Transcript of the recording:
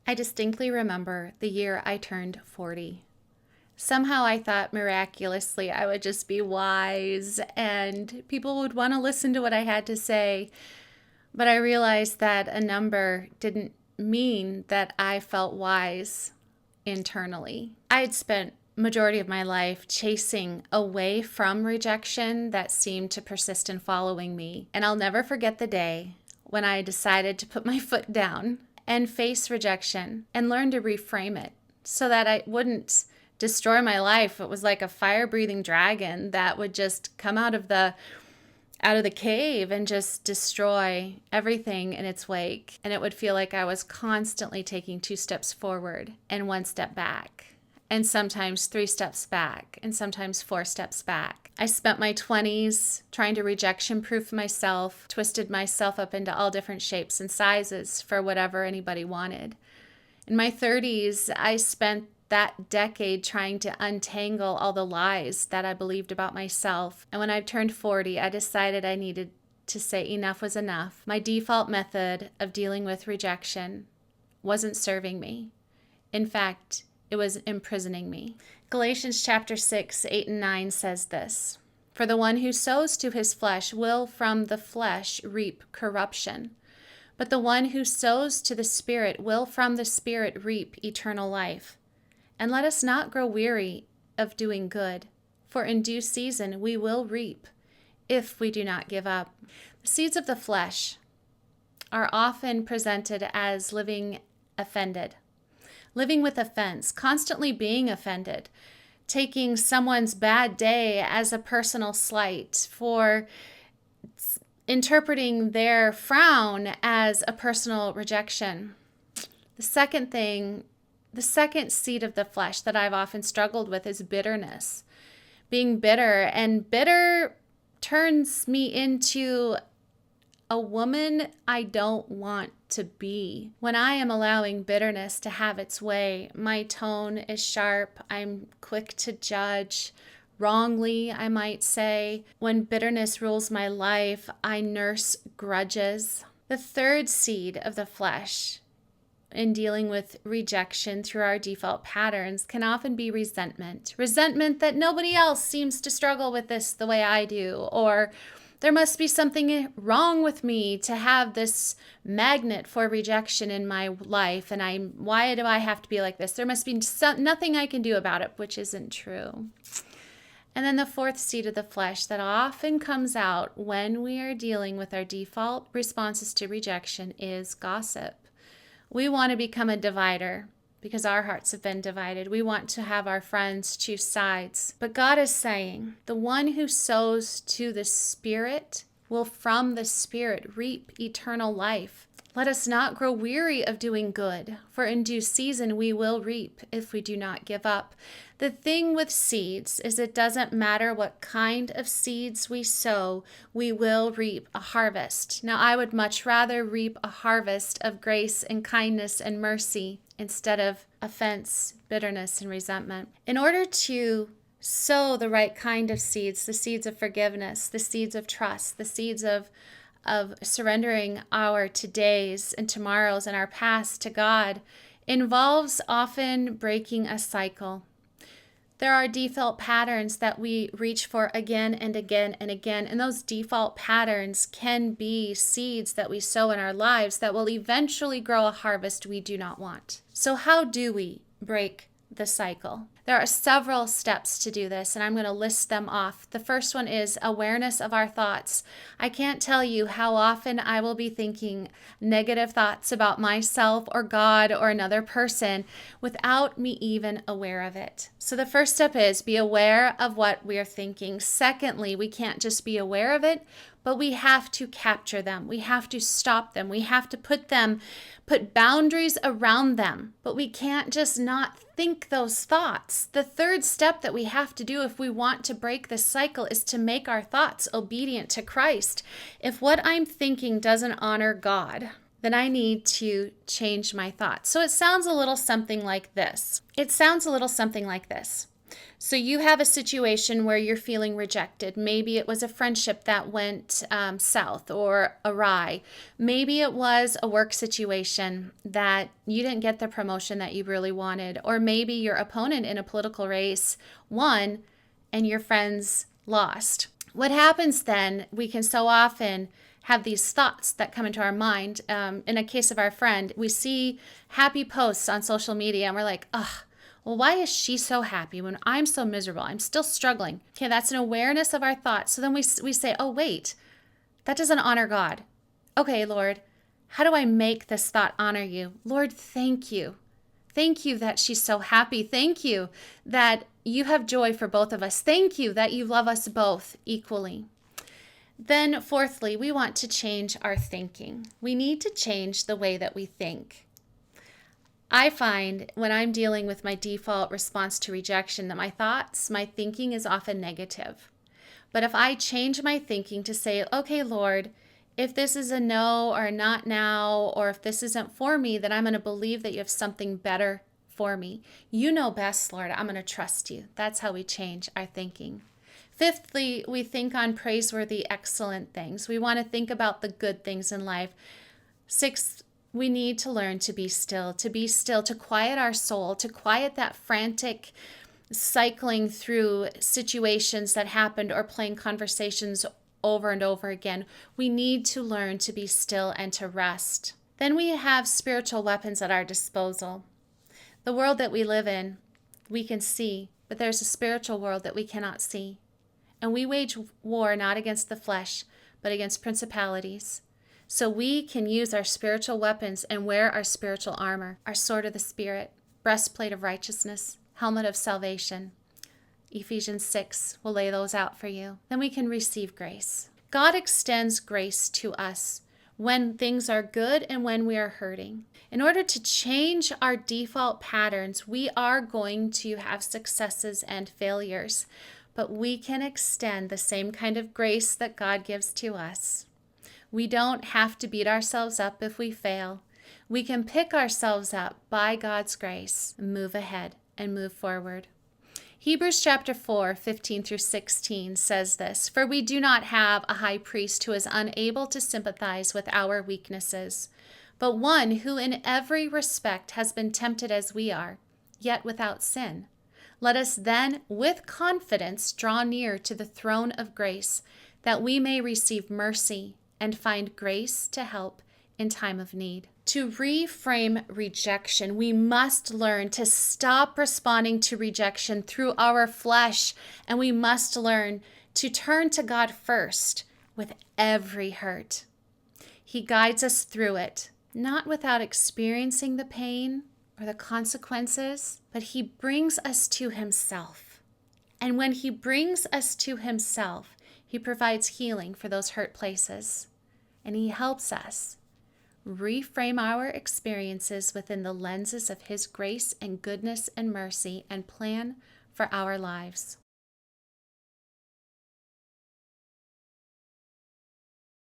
I distinctly remember the year I turned 40. Somehow I thought miraculously I would just be wise and people would want to listen to what I had to say. But I realized that a number didn't mean that I felt wise internally. I had spent majority of my life chasing away from rejection that seemed to persist in following me. And I'll never forget the day when I decided to put my foot down and face rejection and learn to reframe it so that I wouldn't destroy my life. It was like a fire-breathing dragon that would just come out of the cave and just destroy everything in its wake. And it would feel like I was constantly taking 2 steps forward and 1 step back, and sometimes 3 steps back, and sometimes 4 steps back. I spent my 20s trying to rejection-proof myself, twisted myself up into all different shapes and sizes for whatever anybody wanted. In my 30s, I spent that decade trying to untangle all the lies that I believed about myself. And when I turned 40, I decided I needed to say enough was enough. My default method of dealing with rejection wasn't serving me. In fact, it was imprisoning me. Galatians chapter 6, 8 and 9 says this: "For the one who sows to his flesh will from the flesh reap corruption. But the one who sows to the Spirit will from the Spirit reap eternal life. And let us not grow weary of doing good, for in due season we will reap, if we do not give up." The seeds of the flesh are often presented as living offended, living with offense, constantly being offended, taking someone's bad day as a personal slight, for interpreting their frown as a personal rejection. The second seed of the flesh that I've often struggled with is bitterness. Being bitter, and bitter turns me into a woman I don't want to be. When I am allowing bitterness to have its way, my tone is sharp. I'm quick to judge, wrongly, I might say. When bitterness rules my life, I nurse grudges. The third seed of the flesh in dealing with rejection through our default patterns can often be resentment. Resentment that nobody else seems to struggle with this the way I do, or there must be something wrong with me to have this magnet for rejection in my life, and why do I have to be like this? There must be nothing I can do about it, which isn't true. And then the fourth seed of the flesh that often comes out when we are dealing with our default responses to rejection is gossip. We want to become a divider because our hearts have been divided. We want to have our friends choose sides. But God is saying, the one who sows to the Spirit will from the Spirit reap eternal life. Let us not grow weary of doing good, for in due season we will reap if we do not give up. The thing with seeds is it doesn't matter what kind of seeds we sow, we will reap a harvest. Now, I would much rather reap a harvest of grace and kindness and mercy instead of offense, bitterness, and resentment. In order to sow the right kind of seeds, the seeds of forgiveness, the seeds of trust, the seeds of surrendering our todays and tomorrows and our past to God, involves often breaking a cycle. There are default patterns that we reach for again and again and again, and those default patterns can be seeds that we sow in our lives that will eventually grow a harvest we do not want. So how do we break the cycle? There are several steps to do this, and I'm going to list them off. The first one is awareness of our thoughts. I can't tell you how often I will be thinking negative thoughts about myself or God or another person without me even aware of it. So the first step is be aware of what we're thinking. Secondly, we can't just be aware of it, but we have to capture them. We have to stop them. We have to put boundaries around them. But we can't just not think those thoughts. The third step that we have to do if we want to break this cycle is to make our thoughts obedient to Christ. If what I'm thinking doesn't honor God, then I need to change my thoughts. So it sounds a little something like this. So you have a situation where you're feeling rejected. Maybe it was a friendship that went south or awry. Maybe it was a work situation that you didn't get the promotion that you really wanted. Or maybe your opponent in a political race won and your friends lost. What happens then, we can so often have these thoughts that come into our mind. In a case of our friend, we see happy posts on social media and we're like, ugh, well, why is she so happy when I'm so miserable? I'm still struggling. Okay, that's an awareness of our thoughts. So then we say, oh, wait, that doesn't honor God. Okay, Lord, how do I make this thought honor you? Lord, thank you. Thank you that she's so happy. Thank you that you have joy for both of us. Thank you that you love us both equally. Then fourthly, we want to change our thinking. We need to change the way that we think. I find when I'm dealing with my default response to rejection that my thoughts, my thinking is often negative. But if I change my thinking to say, okay, Lord, if this is a no or not now, or if this isn't for me, then I'm going to believe that you have something better for me. You know best, Lord. I'm going to trust you. That's how we change our thinking. Fifthly, we think on praiseworthy, excellent things. We want to think about the good things in life. Sixth, we need to learn to be still, to quiet our soul, to quiet that frantic cycling through situations that happened or playing conversations over and over again. We need to learn to be still and to rest. Then we have spiritual weapons at our disposal. The world that we live in, we can see, but there's a spiritual world that we cannot see. And we wage war not against the flesh, but against principalities. So we can use our spiritual weapons and wear our spiritual armor, our sword of the Spirit, breastplate of righteousness, helmet of salvation. Ephesians 6 will lay those out for you. Then we can receive grace. God extends grace to us when things are good and when we are hurting. In order to change our default patterns, we are going to have successes and failures, but we can extend the same kind of grace that God gives to us. We don't have to beat ourselves up if we fail. We can pick ourselves up by God's grace, move ahead, and move forward. Hebrews chapter 4, 15 through 16 says this, "For we do not have a high priest who is unable to sympathize with our weaknesses, but one who in every respect has been tempted as we are, yet without sin. Let us then with confidence draw near to the throne of grace, that we may receive mercy and find grace to help in time of need." To reframe rejection, we must learn to stop responding to rejection through our flesh, and we must learn to turn to God first with every hurt. He guides us through it, not without experiencing the pain or the consequences, but He brings us to Himself. And when He brings us to Himself, He provides healing for those hurt places, and He helps us reframe our experiences within the lenses of His grace and goodness and mercy and plan for our lives.